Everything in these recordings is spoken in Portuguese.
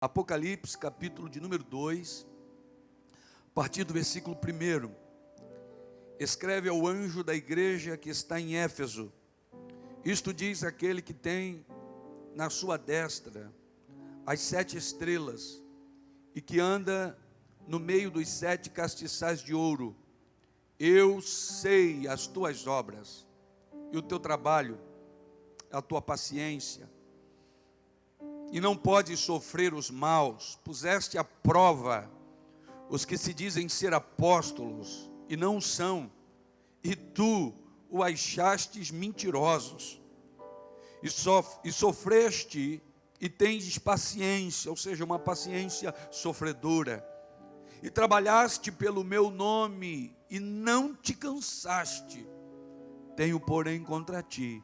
Apocalipse, capítulo de número 2, a partir do versículo 1. Escreve ao anjo da igreja que está em Éfeso: isto diz aquele que tem na sua destra as 7 estrelas e que anda no meio dos 7 castiçais de ouro. Eu sei as tuas obras e o teu trabalho, a tua paciência, e não podes sofrer os maus. Puseste à prova os que se dizem ser apóstolos e não são, e tu o achastes mentirosos, e sofreste e tendes paciência, ou seja, uma paciência sofredora, e trabalhaste pelo meu nome e não te cansaste. Tenho, porém, contra ti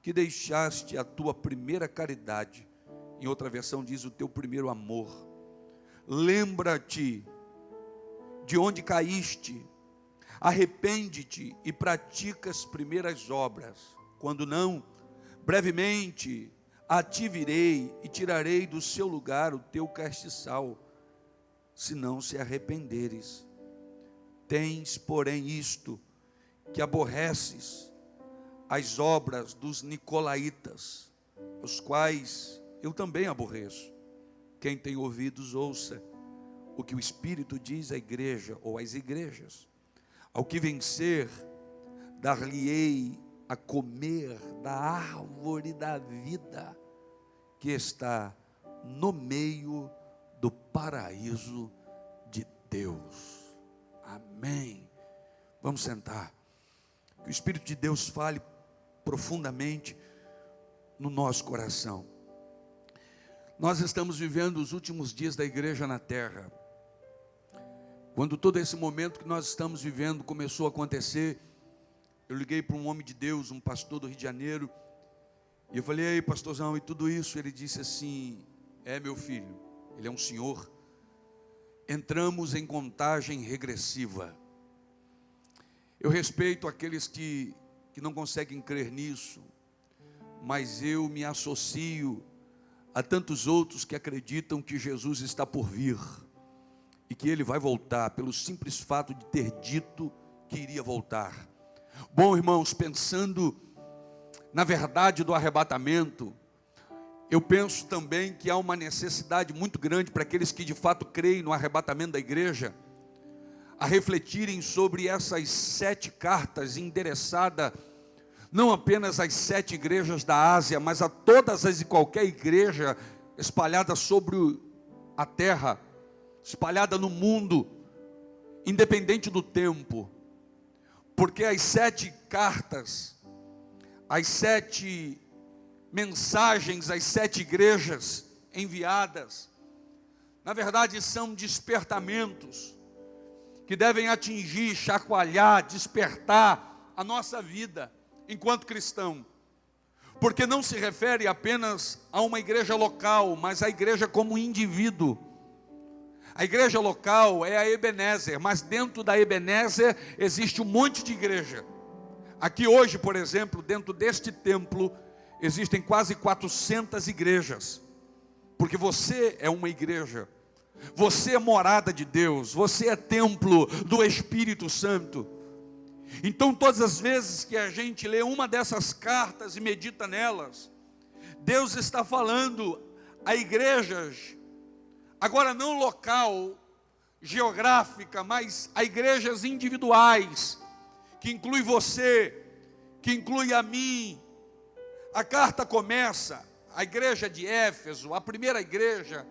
que deixaste a tua primeira caridade. Em outra versão diz o teu primeiro amor. Lembra-te de onde caíste, arrepende-te e pratica as primeiras obras. Quando não, brevemente a ti virei e tirarei do seu lugar o teu castiçal, se não se arrependeres. Tens, porém, isto, que aborreces as obras dos nicolaítas, os quais eu também aborreço. Quem tem ouvidos, ouça o que o Espírito diz à igreja, ou às igrejas. Ao que vencer, dar-lhe-ei a comer da árvore da vida, que está no meio do paraíso de Deus. Amém. Vamos sentar. Que o Espírito de Deus fale profundamente no nosso coração. Nós estamos vivendo os últimos dias da igreja na terra. Quando todo esse momento que nós estamos vivendo começou a acontecer, eu liguei para um homem de Deus, um pastor do Rio de Janeiro, e eu falei: ei, pastorzão, e tudo isso? Ele disse assim: meu filho, ele é um senhor, entramos em contagem regressiva. Eu respeito aqueles que não conseguem crer nisso, mas eu me associo a tantos outros que acreditam que Jesus está por vir e que Ele vai voltar, pelo simples fato de ter dito que iria voltar. Bom, irmãos, pensando na verdade do arrebatamento, eu penso também que há uma necessidade muito grande para aqueles que de fato creem no arrebatamento da igreja, a refletirem sobre essas 7 cartas endereçadas não apenas às 7 igrejas da Ásia, mas a todas as e qualquer igreja espalhada sobre a terra, espalhada no mundo, independente do tempo. Porque as 7 cartas, as 7 mensagens, as 7 igrejas enviadas, na verdade são despertamentos que devem atingir, chacoalhar, despertar a nossa vida enquanto cristão, porque não se refere apenas a uma igreja local, mas a igreja como indivíduo. A igreja local é a Ebenezer, mas dentro da Ebenezer existe um monte de igreja. Aqui hoje, por exemplo, dentro deste templo, existem quase 400 igrejas, porque você é uma igreja, você é morada de Deus, você é templo do Espírito Santo. Então todas as vezes que a gente lê uma dessas cartas e medita nelas, Deus está falando a igrejas, agora não local, geográfica, mas a igrejas individuais, que inclui você, que inclui a mim. A carta começa, a igreja de Éfeso, a primeira igreja,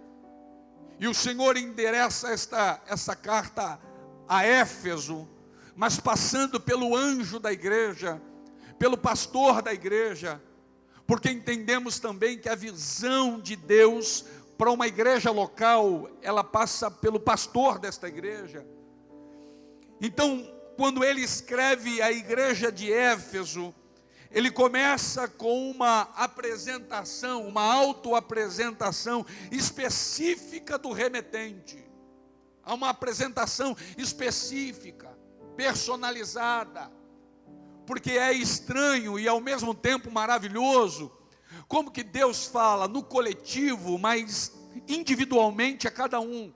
e o Senhor endereça essa carta a Éfeso, mas passando pelo anjo da igreja, pelo pastor da igreja, porque entendemos também que a visão de Deus para uma igreja local, ela passa pelo pastor desta igreja. Então, quando ele escreve a igreja de Éfeso, ele começa com uma apresentação, uma autoapresentação específica do remetente. Há uma apresentação específica, personalizada, porque é estranho e ao mesmo tempo maravilhoso, como que Deus fala no coletivo, mas individualmente a cada um.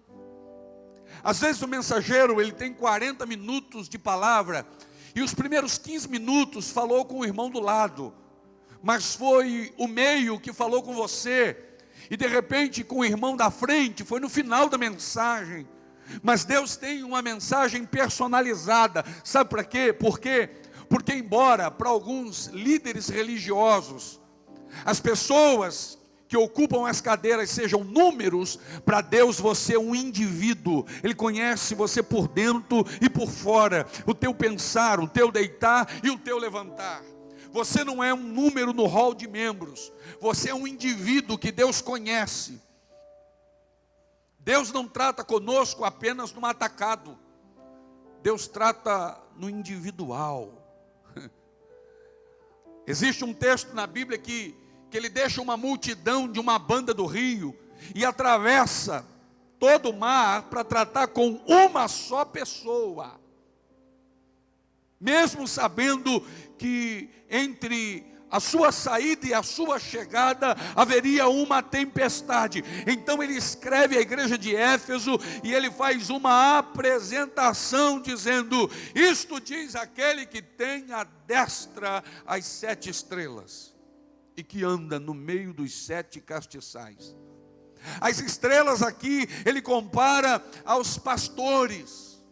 Às vezes o mensageiro, ele tem 40 minutos de palavra, e os primeiros 15 minutos falou com o irmão do lado, mas foi o meio que falou com você, e de repente com o irmão da frente, foi no final da mensagem. Mas Deus tem uma mensagem personalizada, sabe para quê? Porque embora para alguns líderes religiosos, as pessoas que ocupam as cadeiras sejam números, para Deus você é um indivíduo. Ele conhece você por dentro e por fora, o teu pensar, o teu deitar e o teu levantar. Você não é um número no hall de membros, você é um indivíduo que Deus conhece. Deus não trata conosco apenas no atacado, Deus trata no individual. Existe um texto na Bíblia que ele deixa uma multidão de uma banda do rio e atravessa todo o mar para tratar com uma só pessoa, mesmo sabendo que entre a sua saída e a sua chegada haveria uma tempestade. Então ele escreve à igreja de Éfeso e ele faz uma apresentação dizendo: isto diz aquele que tem à destra as 7 estrelas e que anda no meio dos 7 castiçais. As estrelas aqui ele compara aos pastores,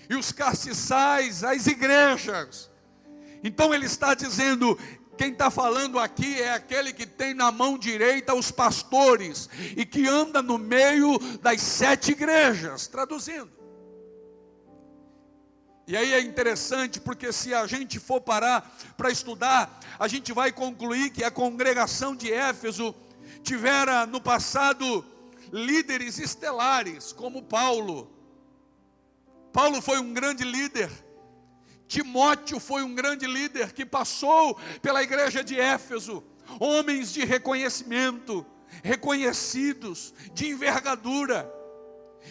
e os castiçais às igrejas. Então ele está dizendo, quem está falando aqui é aquele que tem na mão direita os pastores, e que anda no meio das 7 igrejas, traduzindo. E aí é interessante, porque se a gente for parar para estudar, a gente vai concluir que a congregação de Éfeso tivera no passado líderes estelares, como Paulo. Paulo foi um grande líder. Timóteo foi um grande líder que passou pela igreja de Éfeso. Homens de reconhecimento, reconhecidos, de envergadura.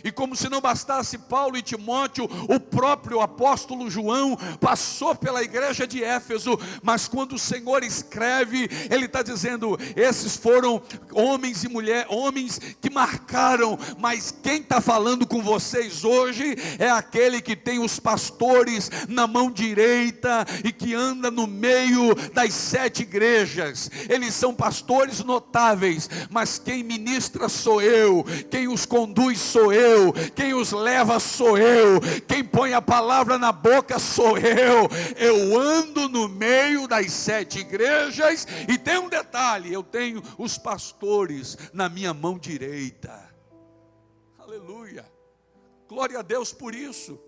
E como se não bastasse Paulo e Timóteo, o próprio apóstolo João passou pela igreja de Éfeso. Mas quando o Senhor escreve, ele está dizendo, esses foram homens e mulheres, homens que marcaram. Mas quem está falando com vocês hoje é aquele que tem os pastores na mão direita e que anda no meio das 7 igrejas. Eles são pastores notáveis, mas quem ministra sou eu, quem os conduz sou eu, quem os leva sou eu, quem põe a palavra na boca sou eu. Eu ando no meio das 7 igrejas, e tem um detalhe, eu tenho os pastores na minha mão direita. Aleluia, glória a Deus por isso.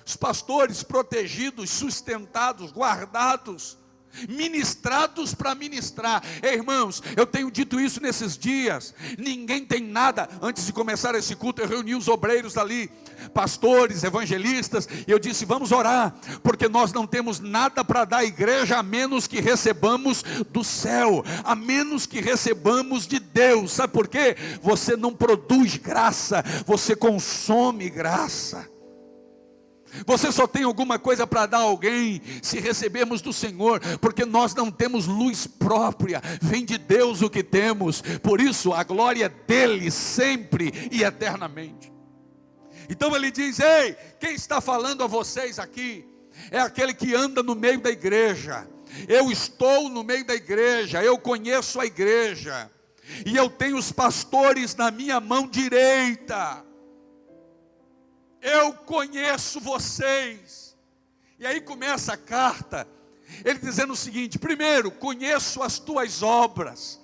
Os pastores protegidos, sustentados, guardados, ministrados para ministrar. Irmãos, eu tenho dito isso nesses dias. Ninguém tem nada. Antes de começar esse culto, eu reuni os obreiros ali, pastores, evangelistas, e eu disse, vamos orar, porque nós não temos nada para dar à igreja, a menos que recebamos do céu, a menos que recebamos de Deus. Sabe por quê? Você não produz graça, você consome graça. Você só tem alguma coisa para dar a alguém se recebermos do Senhor, porque nós não temos luz própria, vem de Deus o que temos. Por isso a glória é dele sempre e eternamente. Então ele diz, ei, quem está falando a vocês aqui é aquele que anda no meio da igreja. Eu estou no meio da igreja, eu conheço a igreja, e eu tenho os pastores na minha mão direita. Eu conheço vocês. E aí começa a carta, ele dizendo o seguinte: primeiro, conheço as tuas obras.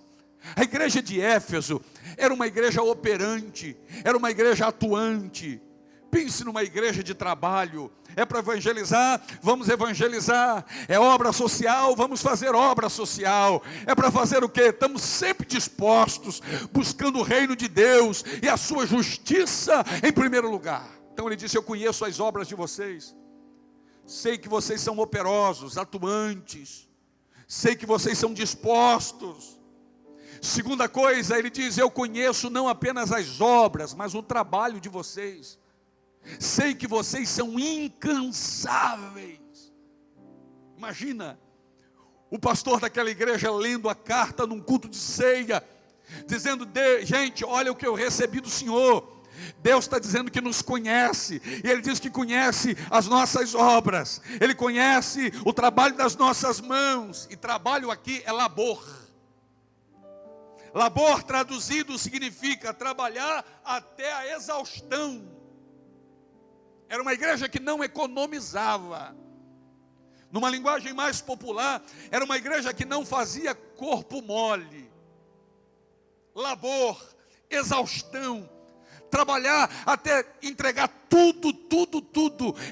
A igreja de Éfeso era uma igreja operante, era uma igreja atuante. Pense numa igreja de trabalho. É para evangelizar, vamos evangelizar. É obra social, vamos fazer obra social. É para fazer o quê? Estamos sempre dispostos, buscando o reino de Deus e a sua justiça em primeiro lugar. Então ele disse, eu conheço as obras de vocês, sei que vocês são operosos, atuantes, sei que vocês são dispostos. Segunda coisa, ele diz, eu conheço não apenas as obras, mas o trabalho de vocês. Sei que vocês são incansáveis. Imagina, o pastor daquela igreja lendo a carta num culto de ceia, dizendo: gente, olha o que eu recebi do Senhor. Deus está dizendo que nos conhece, e Ele diz que conhece as nossas obras, Ele conhece o trabalho das nossas mãos, e trabalho aqui é labor. Labor traduzido significa trabalhar até a exaustão. Era uma igreja que não economizava. Numa linguagem mais popular, era uma igreja que não fazia corpo mole. Labor, exaustão, trabalhar até entregar tudo.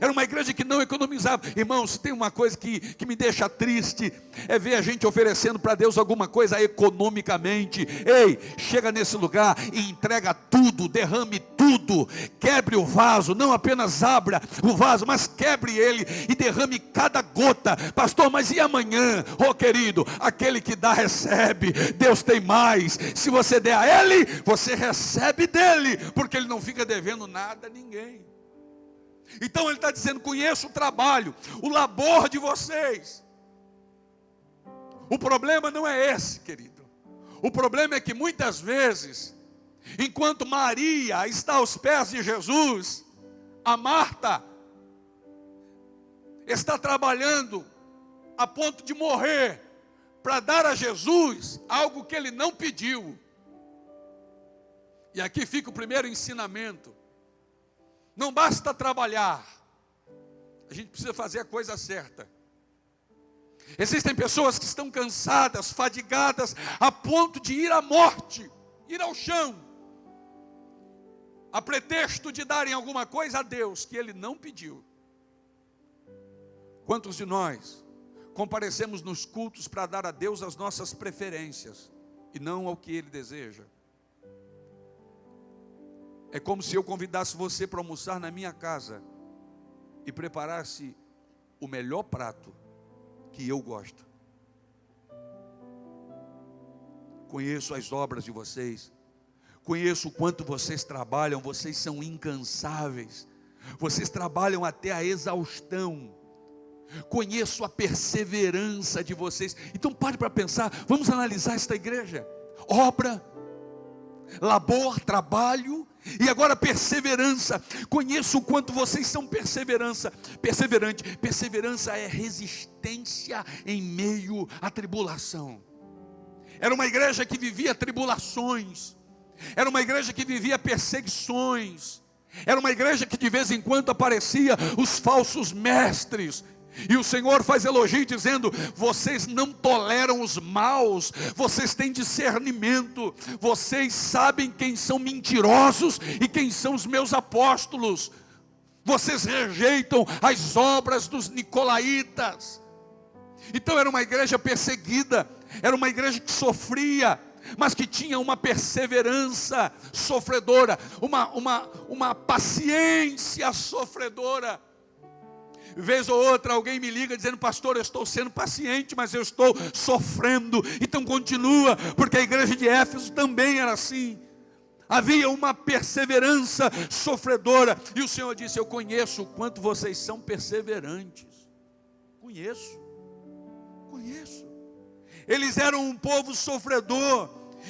Era uma igreja que não economizava. Irmãos, tem uma coisa que me deixa triste, é ver a gente oferecendo para Deus alguma coisa economicamente. Ei, chega nesse lugar e entrega tudo, derrame tudo, quebre o vaso, não apenas abra o vaso, mas quebre ele e derrame cada gota. Pastor, mas e amanhã? Oh querido, aquele que dá recebe, Deus tem mais. Se você der a Ele, você recebe dele, porque Ele não fica devendo nada a ninguém. Então Ele está dizendo: conheço o trabalho, o labor de vocês. O problema não é esse, querido. O problema é que muitas vezes, enquanto Maria está aos pés de Jesus, a Marta está trabalhando a ponto de morrer para dar a Jesus algo que Ele não pediu. E aqui fica o primeiro ensinamento. Não basta trabalhar, a gente precisa fazer a coisa certa. Existem pessoas que estão cansadas, fadigadas, a ponto de ir à morte, ir ao chão, a pretexto de darem alguma coisa a Deus que Ele não pediu. Quantos de nós comparecemos nos cultos para dar a Deus as nossas preferências e não ao que Ele deseja? É como se eu convidasse você para almoçar na minha casa e preparasse o melhor prato que eu gosto. Conheço as obras de vocês, conheço o quanto vocês trabalham, vocês são incansáveis, vocês trabalham até a exaustão. Conheço a perseverança de vocês. Então pare para pensar, vamos analisar esta igreja. Obra, labor, trabalho e agora perseverança. Conheço o quanto vocês são perseverantes. Perseverança é resistência em meio à tribulação. Era uma igreja que vivia tribulações, era uma igreja que vivia perseguições, era uma igreja que de vez em quando aparecia os falsos mestres. E o Senhor faz elogio dizendo: vocês não toleram os maus, vocês têm discernimento, vocês sabem quem são mentirosos e quem são os meus apóstolos. Vocês rejeitam as obras dos nicolaítas. Então era uma igreja perseguida, era uma igreja que sofria, mas que tinha uma perseverança sofredora, uma paciência sofredora. Vez ou outra alguém me liga dizendo: pastor, eu estou sendo paciente, mas eu estou sofrendo. Então continua, porque a igreja de Éfeso também era assim. Havia uma perseverança sofredora. E o Senhor disse: eu conheço o quanto vocês são perseverantes. Conheço. Eles eram um povo sofredor,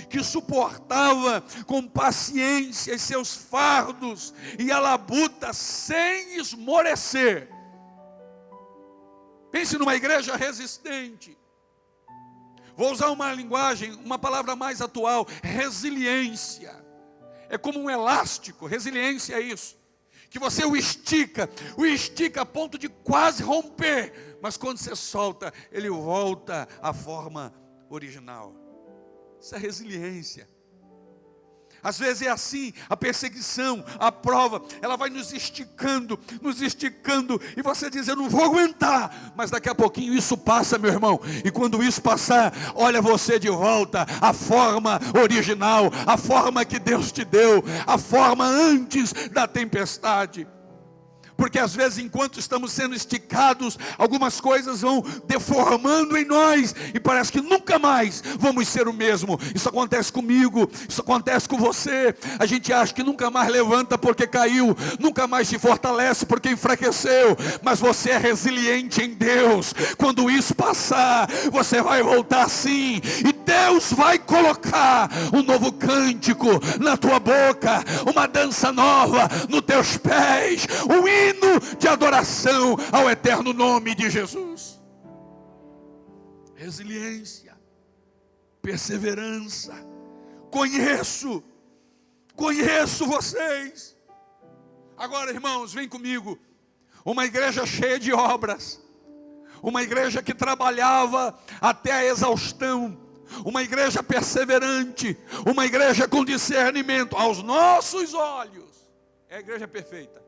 que suportava com paciência seus fardos e a labuta sem esmorecer. Pense numa igreja resistente. Vou usar uma linguagem, uma palavra mais atual: resiliência. É como um elástico. Resiliência é isso, que você o estica a ponto de quase romper, mas quando você solta, ele volta à forma original. Isso é resiliência. Às vezes é assim, a perseguição, a prova, ela vai nos esticando, e você diz: eu não vou aguentar, mas daqui a pouquinho isso passa, meu irmão, e quando isso passar, olha você de volta, a forma original, a forma que Deus te deu, a forma antes da tempestade. Porque às vezes, enquanto estamos sendo esticados, algumas coisas vão deformando em nós, e parece que nunca mais vamos ser o mesmo. Isso acontece comigo, isso acontece com você. A gente acha que nunca mais levanta porque caiu, nunca mais se fortalece porque enfraqueceu, mas você é resiliente em Deus. Quando isso passar, você vai voltar sim, e Deus vai colocar um novo cântico na tua boca, uma dança nova nos teus pés, um hino de adoração ao eterno nome de Jesus. Resiliência, perseverança. Conheço vocês. Agora, irmãos, vem comigo. Uma igreja cheia de obras, uma igreja que trabalhava até a exaustão, uma igreja perseverante, uma igreja com discernimento aos nossos olhos. É a igreja perfeita.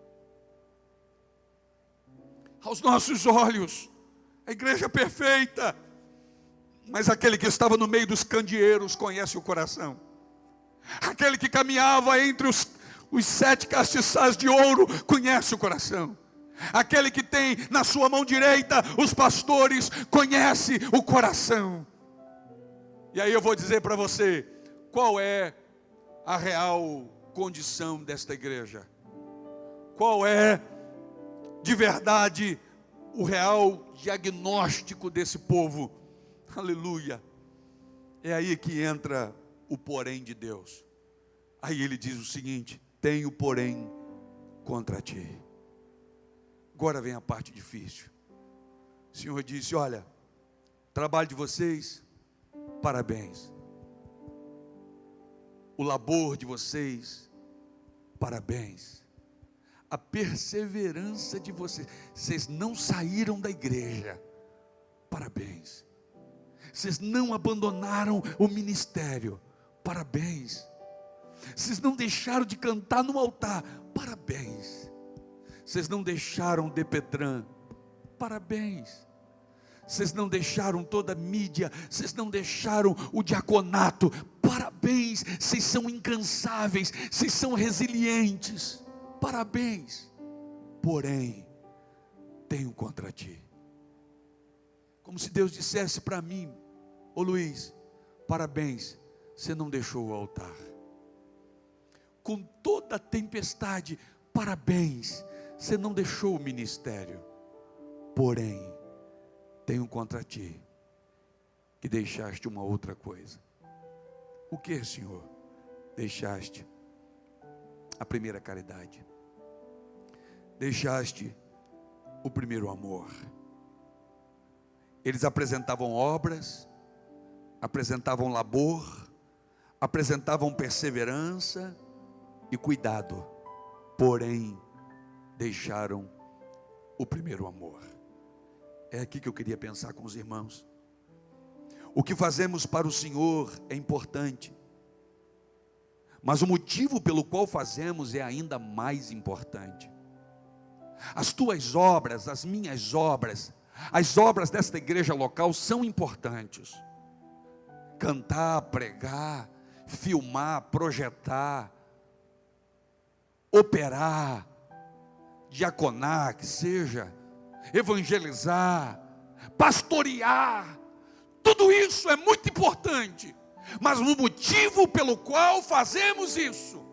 Aos nossos olhos, a igreja perfeita. Mas aquele que estava no meio dos candeeiros conhece o coração. Aquele que caminhava entre os 7 castiçais de ouro conhece o coração. Aquele que tem na sua mão direita os pastores conhece o coração. E aí eu vou dizer para você, qual é a real condição desta igreja? Qual é, de verdade, o real diagnóstico desse povo? Aleluia. É aí que entra o porém de Deus. Aí ele diz o seguinte: tenho porém contra ti. Agora vem a parte difícil. O Senhor disse: olha, trabalho de vocês, parabéns. O labor de vocês, parabéns. A perseverança de vocês, vocês não saíram da igreja, parabéns. Vocês não abandonaram o ministério, parabéns. Vocês não deixaram de cantar no altar, parabéns. Vocês não deixaram de Petran, parabéns. Vocês não deixaram toda a mídia, vocês não deixaram o diaconato, parabéns. Vocês são incansáveis, vocês são resilientes, parabéns. Porém, tenho contra ti. Como se Deus dissesse para mim: ô Luiz, parabéns, você não deixou o altar. Com toda a tempestade, parabéns, você não deixou o ministério. Porém, tenho contra ti que deixaste uma outra coisa. O que, Senhor? Deixaste a primeira caridade. Deixaste o primeiro amor. Eles apresentavam obras, apresentavam labor, apresentavam perseverança e cuidado, porém deixaram o primeiro amor. É aqui que eu queria pensar com os irmãos. O que fazemos para o Senhor é importante, mas o motivo pelo qual fazemos é ainda mais importante. As tuas obras, as minhas obras, as obras desta igreja local são importantes. Cantar, pregar, filmar, projetar, operar, diaconar, que seja, evangelizar, pastorear, tudo isso é muito importante, mas o motivo pelo qual fazemos isso,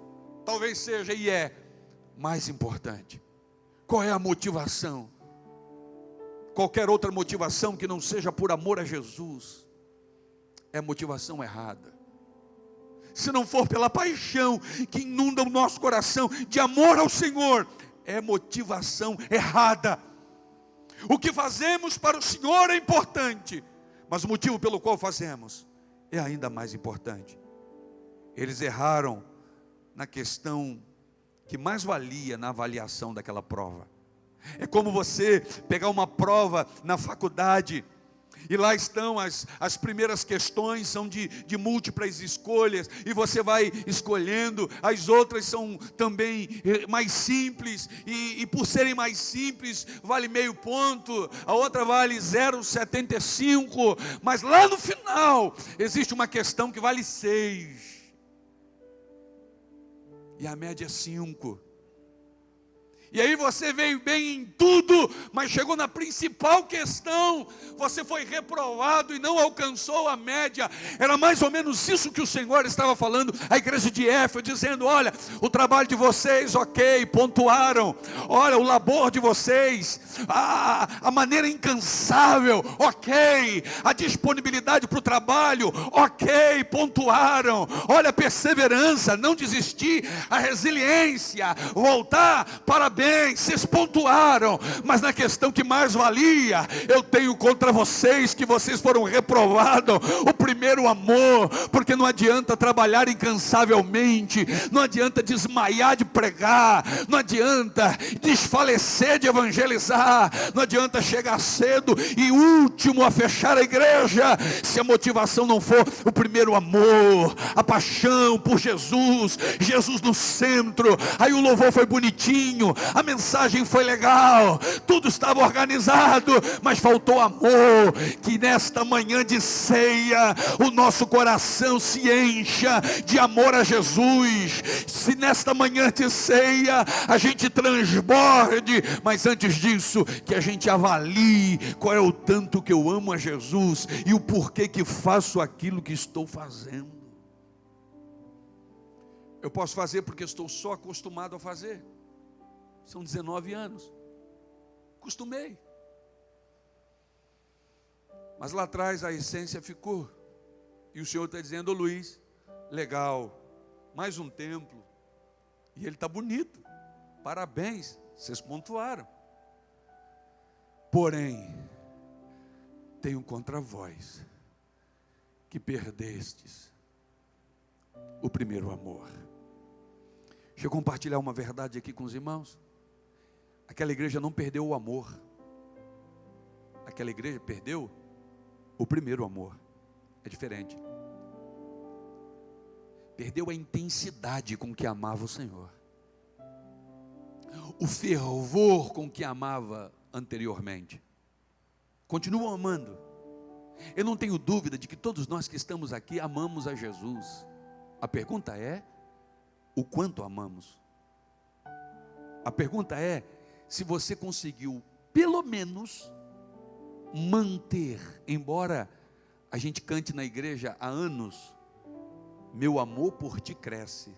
talvez seja e é mais importante. Qual é a motivação? Qualquer outra motivação que não seja por amor a Jesus, é motivação errada. Se não for pela paixão que inunda o nosso coração de amor ao Senhor, é motivação errada. O que fazemos para o Senhor é importante, mas o motivo pelo qual fazemos é ainda mais importante. Eles erraram na questão que mais valia na avaliação daquela prova. É como você pegar uma prova na faculdade, e lá estão as primeiras questões, são de múltiplas escolhas, e você vai escolhendo. As outras são também mais simples, e por serem mais simples, vale meio ponto, a outra vale 0,75, mas lá no final, existe uma questão que vale 6, e a média é 5, E aí você veio bem em tudo, mas chegou na principal questão, você foi reprovado e não alcançou a média. Era mais ou menos isso que o Senhor estava falando à igreja de Éfeso, dizendo: olha, o trabalho de vocês, ok, pontuaram. Olha, o labor de vocês, a maneira incansável, ok. A disponibilidade para o trabalho, ok, pontuaram. Olha, a perseverança, não desistir, a resiliência, voltar, parabéns, vocês pontuaram. Mas na questão que mais valia, eu tenho contra vocês que vocês foram reprovados o primeiro amor. Porque não adianta trabalhar incansavelmente, não adianta desmaiar de pregar, não adianta desfalecer de evangelizar, não adianta chegar cedo e último a fechar a igreja, se a motivação não for o primeiro amor, a paixão por Jesus, Jesus no centro. Aí o louvor foi bonitinho, a mensagem foi legal, tudo estava organizado, mas faltou amor. Que nesta manhã de ceia, o nosso coração se encha de amor a Jesus. Se nesta manhã de ceia, a gente transborde, mas antes disso, que a gente avalie qual é o tanto que eu amo a Jesus e o porquê que faço aquilo que estou fazendo. Eu posso fazer porque estou só acostumado a fazer. São 19 anos. Acostumei. Mas lá atrás a essência ficou. E o Senhor está dizendo: ô Luiz, legal, mais um templo. E ele está bonito. Parabéns, vocês pontuaram. Porém, tenho contra vós que perdestes o primeiro amor. Deixa eu compartilhar uma verdade aqui com os irmãos. Aquela igreja não perdeu o amor. Aquela igreja perdeu o primeiro amor. É diferente. Perdeu a intensidade com que amava o Senhor. O fervor com que amava anteriormente. Continuam amando. Eu não tenho dúvida de que todos nós que estamos aqui amamos a Jesus. A pergunta é: o quanto amamos? A pergunta é se você conseguiu pelo menos manter, embora a gente cante na igreja há anos: meu amor por ti cresce,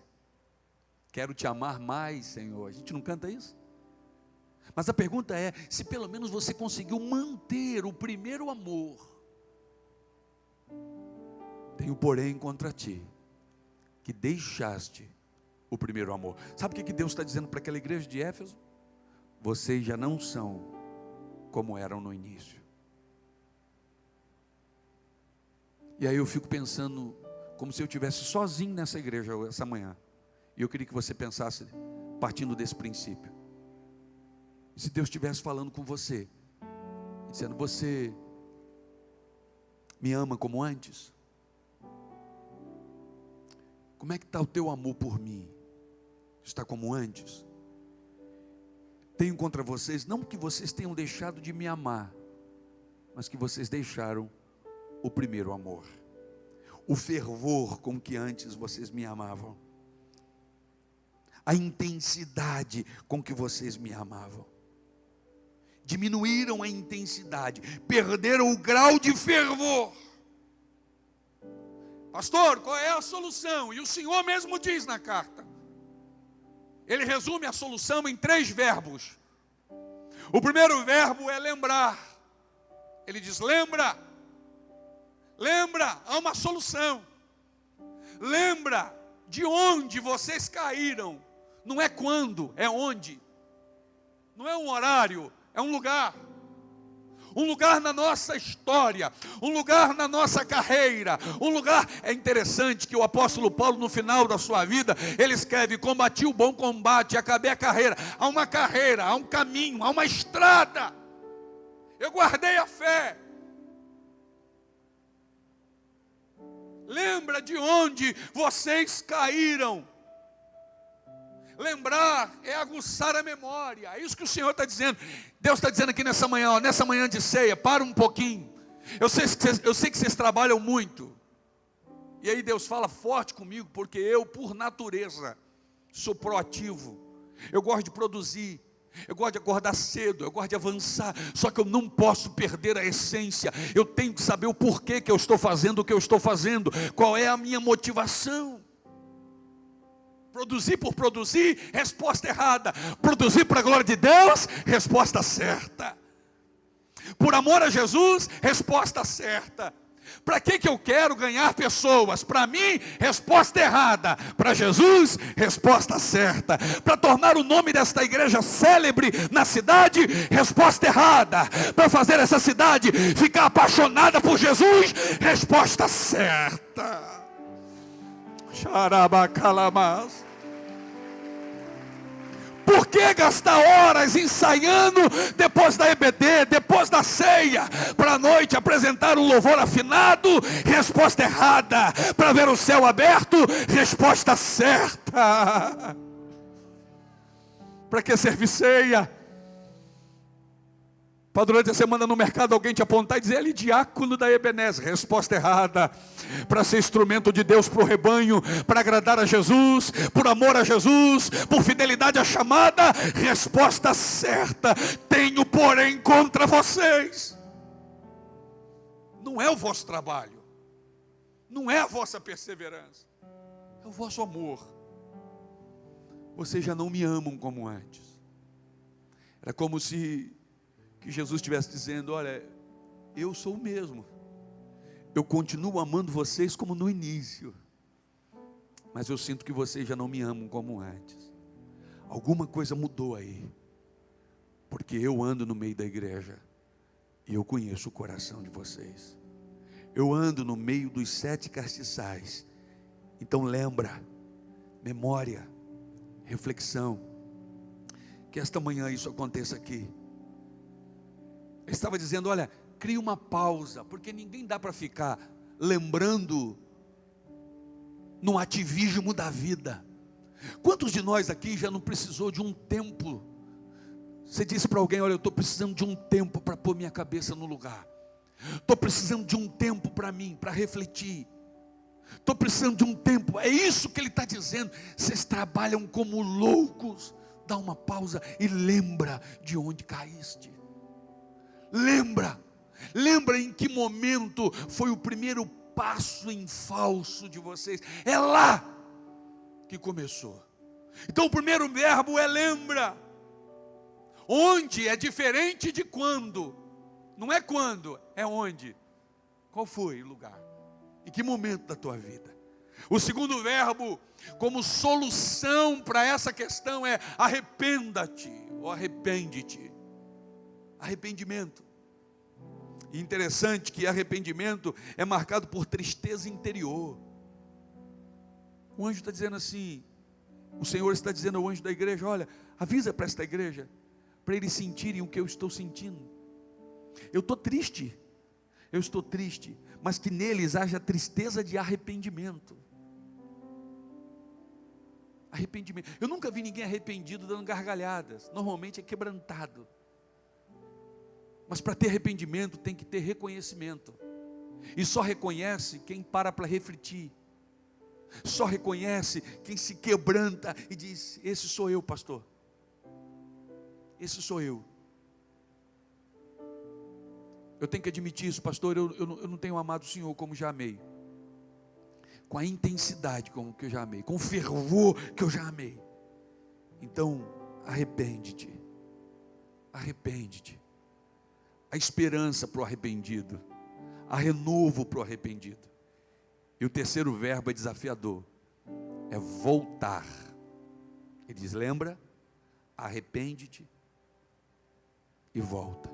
quero te amar mais, Senhor. A gente não canta isso? Mas a pergunta é se pelo menos você conseguiu manter o primeiro amor. Tenho porém contra ti que deixaste o primeiro amor. Sabe o que Deus está dizendo para aquela igreja de Éfeso? Vocês já não são como eram no início. E aí eu fico pensando, como se eu estivesse sozinho nessa igreja essa manhã. E eu queria que você pensasse partindo desse princípio. E se Deus estivesse falando com você, dizendo: você me ama como antes? Como é que está o teu amor por mim? Está como antes? Tenho contra vocês, não que vocês tenham deixado de me amar, mas que vocês deixaram o primeiro amor. O fervor com que antes vocês me amavam. A intensidade com que vocês me amavam. Diminuíram a intensidade, perderam o grau de fervor. Pastor, qual é a solução? E o Senhor mesmo diz na carta. Ele resume a solução em 3 verbos. O primeiro verbo é lembrar. Ele diz: lembra. Lembra, há uma solução. Lembra de onde vocês caíram. Não é quando, é onde. Não é um horário, é um lugar. Um lugar na nossa história, um lugar na nossa carreira, um lugar. É interessante que o apóstolo Paulo, no final da sua vida, ele escreve: combati o bom combate, acabei a carreira. Há uma carreira, há um caminho, há uma estrada. Eu guardei a fé. Lembra de onde vocês caíram. Lembrar é aguçar a memória. É isso que o Senhor está dizendo. Deus está dizendo aqui nessa manhã, ó, nessa manhã de ceia: para um pouquinho. Eu sei que vocês trabalham muito. E aí Deus fala forte comigo, porque eu, por natureza, sou proativo. Eu gosto de produzir. Eu gosto de acordar cedo, eu gosto de avançar, só que eu não posso perder a essência. Eu tenho que saber o porquê que eu estou fazendo o que eu estou fazendo, qual é a minha motivação. Produzir por produzir, resposta errada. Produzir para a glória de Deus, resposta certa. Por amor a Jesus, resposta certa. Para que eu quero ganhar pessoas? Para mim, resposta errada. Para Jesus, resposta certa. Para tornar o nome desta igreja célebre na cidade, resposta errada. Para fazer essa cidade ficar apaixonada por Jesus, resposta certa. Xarabacalamas. Por que gastar horas ensaiando depois da EBD, depois da ceia, para a noite apresentar um louvor afinado? Resposta errada. Para ver o céu aberto? Resposta certa. Para que servir ceia? Para durante a semana no mercado alguém te apontar e dizer: ele é diácono da Ebenezer. Resposta errada. Para ser instrumento de Deus para o rebanho, para agradar a Jesus, por amor a Jesus, por fidelidade à chamada. Resposta certa. Tenho porém contra vocês. Não é o vosso trabalho, não é a vossa perseverança, é o vosso amor. Vocês já não me amam como antes. Era como se que Jesus estivesse dizendo: olha, eu sou o mesmo, eu continuo amando vocês como no início, mas eu sinto que vocês já não me amam como antes. Alguma coisa mudou aí, porque eu ando no meio da igreja e eu conheço o coração de vocês. Eu ando no meio dos 7 castiçais. Então lembra, memória, reflexão, que esta manhã isso aconteça aqui. Ele estava dizendo: olha, crie uma pausa, porque ninguém dá para ficar lembrando no ativismo da vida. Quantos de nós aqui já não precisou de um tempo? Você disse para alguém: olha, eu estou precisando de um tempo para pôr minha cabeça no lugar. Estou precisando de um tempo para mim, para refletir. Estou precisando de um tempo. É isso que ele está dizendo. Vocês trabalham como loucos. Dá uma pausa e lembra de onde caíste. Lembra em que momento foi o primeiro passo em falso de vocês. É lá que começou. Então o primeiro verbo é lembra. Onde é diferente de quando. Não é quando, é onde. Qual foi o lugar? Em que momento da tua vida? O segundo verbo, como solução para essa questão, é arrependa-te ou arrepende-te. Arrependimento. E interessante que arrependimento é marcado por tristeza interior. O anjo está dizendo assim, o Senhor está dizendo ao anjo da igreja: olha, avisa para esta igreja, para eles sentirem o que eu estou sentindo. Eu estou triste, mas que neles haja tristeza de arrependimento. Arrependimento. Eu nunca vi ninguém arrependido dando gargalhadas. Normalmente é quebrantado. Mas para ter arrependimento tem que ter reconhecimento. E só reconhece quem para refletir. Só reconhece quem se quebranta e diz: esse sou eu, pastor. Esse sou eu. Eu tenho que admitir isso, pastor. Eu não tenho amado o Senhor como já amei. Com a intensidade como que eu já amei. Com o fervor que eu já amei. Então, arrepende-te. Arrepende-te. A esperança para o arrependido, a renovo para o arrependido. E o terceiro verbo é desafiador, é voltar. Ele diz: lembra, arrepende-te e volta.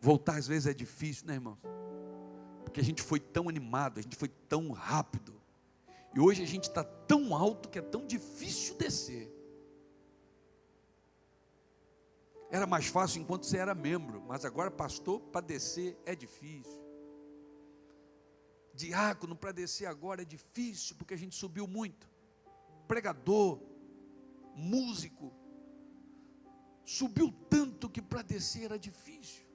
Voltar às vezes é difícil, né, irmãos? Porque a gente foi tão animado, a gente foi tão rápido, e hoje a gente está tão alto que é tão difícil descer. Era mais fácil enquanto você era membro, mas agora pastor, para descer é difícil. Diácono, para descer agora é difícil, porque a gente subiu muito. Pregador, músico, subiu tanto que para descer era difícil.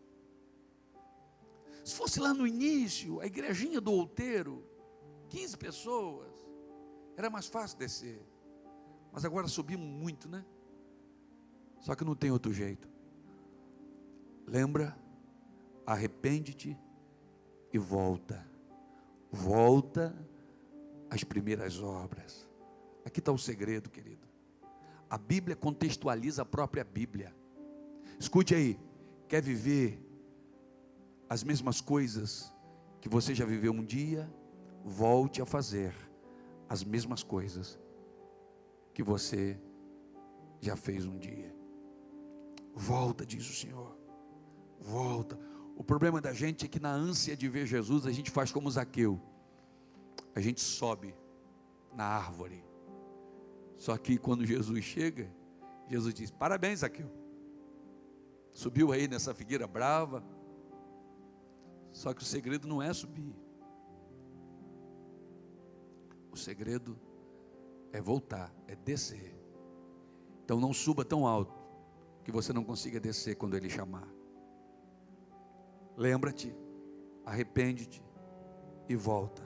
Se fosse lá no início, a igrejinha do Outeiro, 15 pessoas, era mais fácil descer. Mas agora subimos muito, né? Só que não tem outro jeito. Lembra? Arrepende-te e volta. Volta às primeiras obras. Aqui está o segredo, querido. A Bíblia contextualiza a própria Bíblia. Escute aí. Quer viver as mesmas coisas que você já viveu um dia? Volte a fazer as mesmas coisas que você já fez um dia. Volta, diz o Senhor. Volta. O problema da gente é que na ânsia de ver Jesus, a gente faz como Zaqueu. A gente sobe na árvore. Só que quando Jesus chega, Jesus diz: parabéns, Zaqueu. Subiu aí nessa figueira brava. Só que o segredo não é subir. O segredo é voltar, é descer. Então não suba tão alto que você não consiga descer quando Ele chamar. Lembra-te, arrepende-te e volta.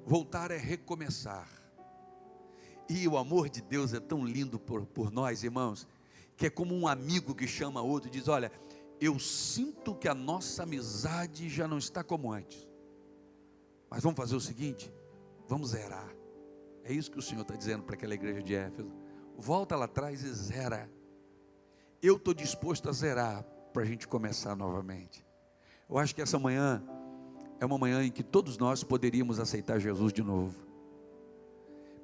Voltar é recomeçar. E o amor de Deus é tão lindo por nós, irmãos, que é como um amigo que chama outro e diz: olha, eu sinto que a nossa amizade já não está como antes, mas vamos fazer o seguinte, vamos zerar. É isso que o Senhor está dizendo para aquela igreja de Éfeso. Volta lá atrás e zera. Eu estou disposto a zerar para a gente começar novamente. Eu acho que essa manhã é uma manhã em que todos nós poderíamos aceitar Jesus de novo.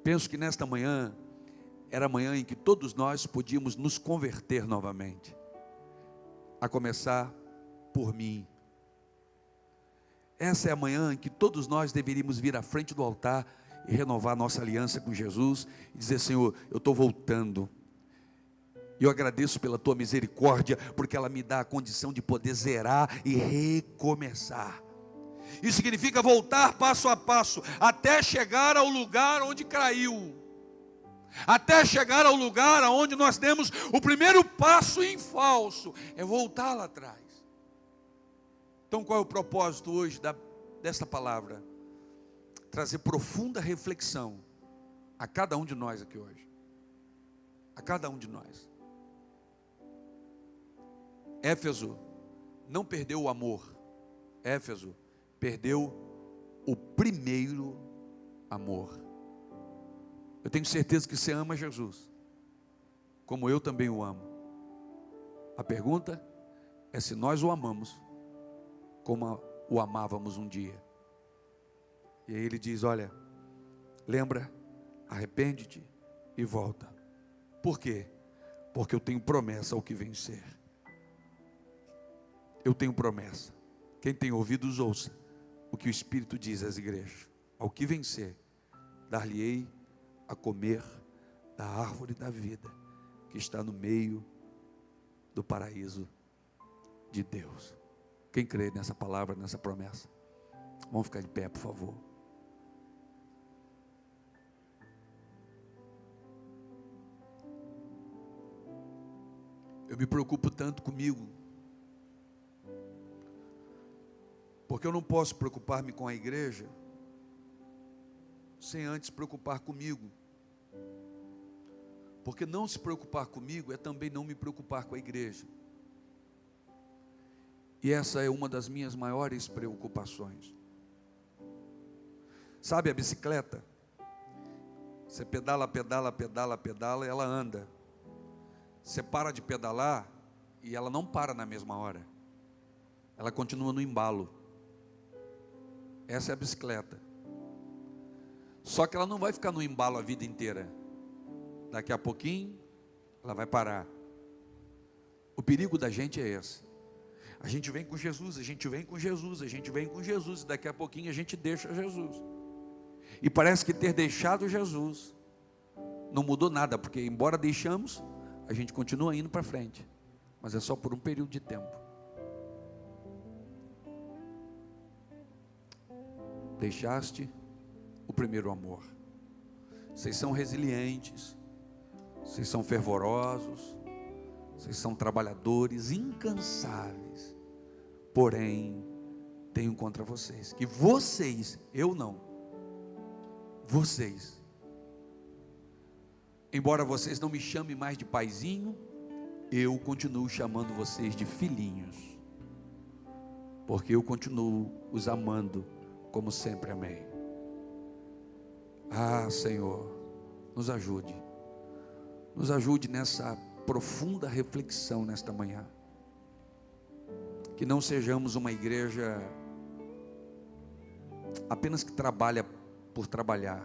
Penso que nesta manhã era a manhã em que todos nós podíamos nos converter novamente. A começar por mim. Essa é a manhã em que todos nós deveríamos vir à frente do altar e renovar nossa aliança com Jesus e dizer: Senhor, eu estou voltando. E eu agradeço pela tua misericórdia, porque ela me dá a condição de poder zerar e recomeçar. Isso significa voltar passo a passo, até chegar ao lugar onde caiu, até chegar ao lugar onde nós demos o primeiro passo em falso, é voltar lá atrás. Então qual é o propósito hoje desta palavra? Trazer profunda reflexão a cada um de nós aqui hoje, a cada um de nós. Éfeso não perdeu o amor, Éfeso perdeu o primeiro amor. Eu tenho certeza que você ama Jesus, como eu também o amo. A pergunta é se nós o amamos como o amávamos um dia. E aí ele diz: olha, lembra, arrepende-te e volta. Por quê? Porque eu tenho promessa ao que vencer. Eu tenho promessa. Quem tem ouvidos, ouça o que o Espírito diz às igrejas. Ao que vencer, dar-lhe-ei a comer da árvore da vida, que está no meio do paraíso de Deus. Quem crê nessa palavra, nessa promessa? Vamos ficar de pé, por favor. Eu me preocupo tanto comigo, porque eu não posso preocupar-me com a igreja sem antes preocupar comigo. Porque não se preocupar comigo é também não me preocupar com a igreja. E essa é uma das minhas maiores preocupações. Sabe a bicicleta? Você pedala, pedala, pedala, pedala e ela anda. Você para de pedalar e ela não para na mesma hora. Ela continua no embalo. Essa é a bicicleta. Só que ela não vai ficar no embalo a vida inteira. Daqui a pouquinho, ela vai parar. O perigo da gente é esse. A gente vem com Jesus, a gente vem com Jesus, a gente vem com Jesus, e daqui a pouquinho a gente deixa Jesus. E parece que ter deixado Jesus não mudou nada, porque embora deixamos, a gente continua indo para frente. Mas é só por um período de tempo. Deixaste o primeiro amor. Vocês são resilientes, vocês são fervorosos, vocês são trabalhadores incansáveis. Porém, tenho contra vocês que vocês, eu não, vocês, embora vocês não me chamem mais de paizinho, eu continuo chamando vocês de filhinhos, porque eu continuo os amando como sempre amei. Ah, Senhor, nos ajude nessa profunda reflexão nesta manhã, que não sejamos uma igreja apenas que trabalha por trabalhar,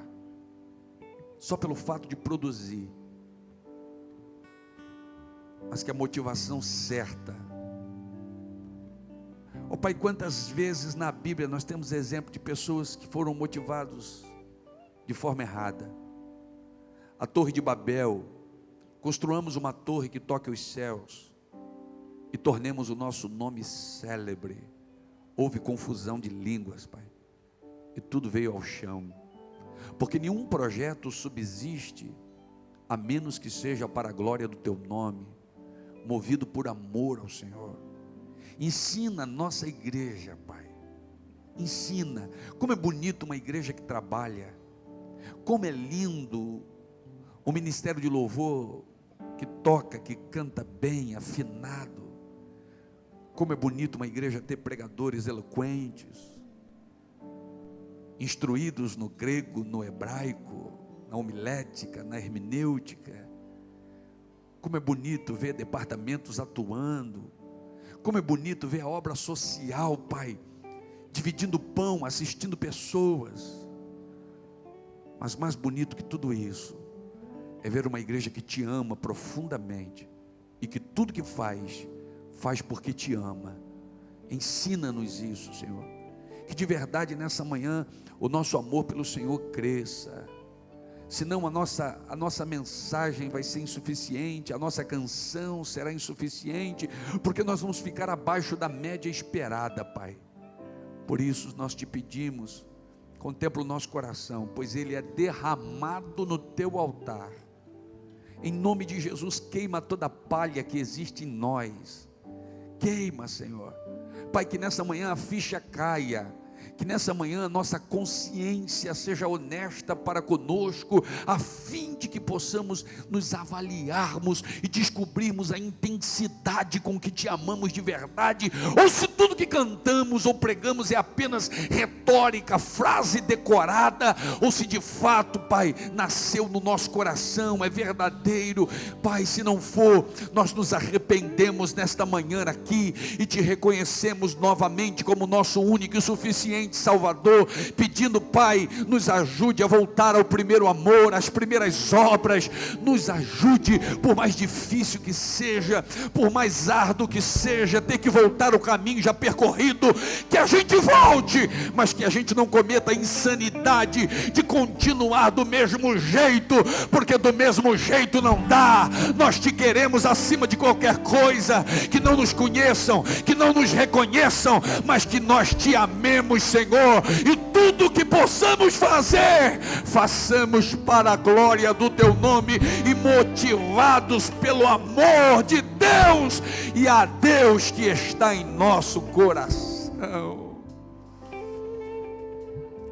só pelo fato de produzir, mas que a motivação certa. Ó Pai, quantas vezes na Bíblia nós temos exemplo de pessoas que foram motivados de forma errada. A Torre de Babel, construamos uma torre que toque os céus e tornemos o nosso nome célebre. Houve confusão de línguas, Pai, e tudo veio ao chão, porque nenhum projeto subsiste a menos que seja para a glória do Teu nome, movido por amor ao Senhor. Ensina a nossa igreja, Pai, ensina. Como é bonito uma igreja que trabalha, como é lindo o ministério de louvor que toca, que canta bem, afinado. Como é bonito uma igreja ter pregadores eloquentes, instruídos no grego, no hebraico, na homilética, na hermenêutica. Como é bonito ver departamentos atuando. Como é bonito ver a obra social, Pai, dividindo pão, assistindo pessoas. Mas mais bonito que tudo isso é ver uma igreja que te ama profundamente e que tudo que faz porque te ama. Ensina-nos isso, Senhor, que de verdade nessa manhã o nosso amor pelo Senhor cresça. Senão a nossa mensagem vai ser insuficiente, a nossa canção será insuficiente, porque nós vamos ficar abaixo da média esperada, Pai. Por isso nós te pedimos, contempla o nosso coração, pois ele é derramado no teu altar. Em nome de Jesus, queima toda a palha que existe em nós. Queima, Senhor. Pai, que nessa manhã a ficha caia, que nessa manhã a nossa consciência seja honesta para conosco, a fim de que possamos nos avaliarmos e descobrirmos a intensidade com que te amamos de verdade, ou se tudo que cantamos ou pregamos é apenas retórica, frase decorada, ou se de fato, Pai, nasceu no nosso coração, é verdadeiro. Pai, se não for, nós nos arrependemos nesta manhã aqui e te reconhecemos novamente como nosso único e suficiente Salvador, pedindo, Pai, nos ajude a voltar ao primeiro amor, às primeiras obras. Nos ajude, por mais difícil que seja, por mais árduo que seja, ter que voltar o caminho já percorrido, que a gente volte, mas que a gente não cometa a insanidade de continuar do mesmo jeito, porque do mesmo jeito não dá. Nós te queremos acima de qualquer coisa, que não nos conheçam, que não nos reconheçam, mas que nós te amemos, Senhor, e tudo que possamos fazer, façamos para a glória do teu nome e motivados pelo amor de Deus e a Deus que está em nosso coração.